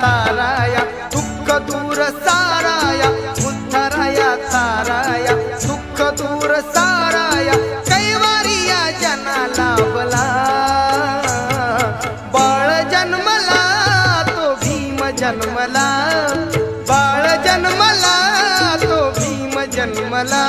ताराया दुःख दूर साराया उद्धराया ताराया दुःख दूर साराया कैवारिया जना लाभला बाळ जन्मला तो भीम जन्मला बाळ जन्मला तो भीम जन्मला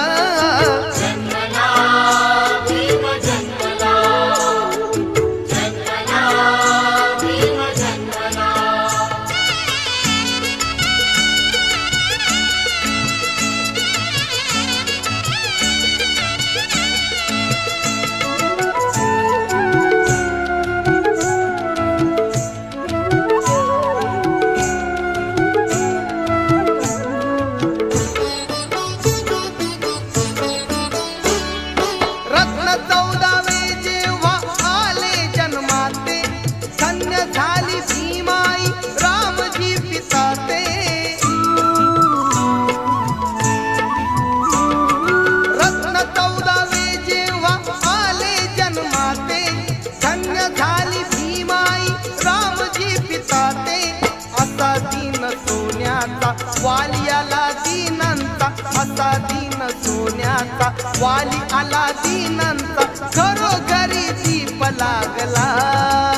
वाली आला दीनंता असा दीन सोन्याचा वाली आला दीनंता घरोघरी दीप लागला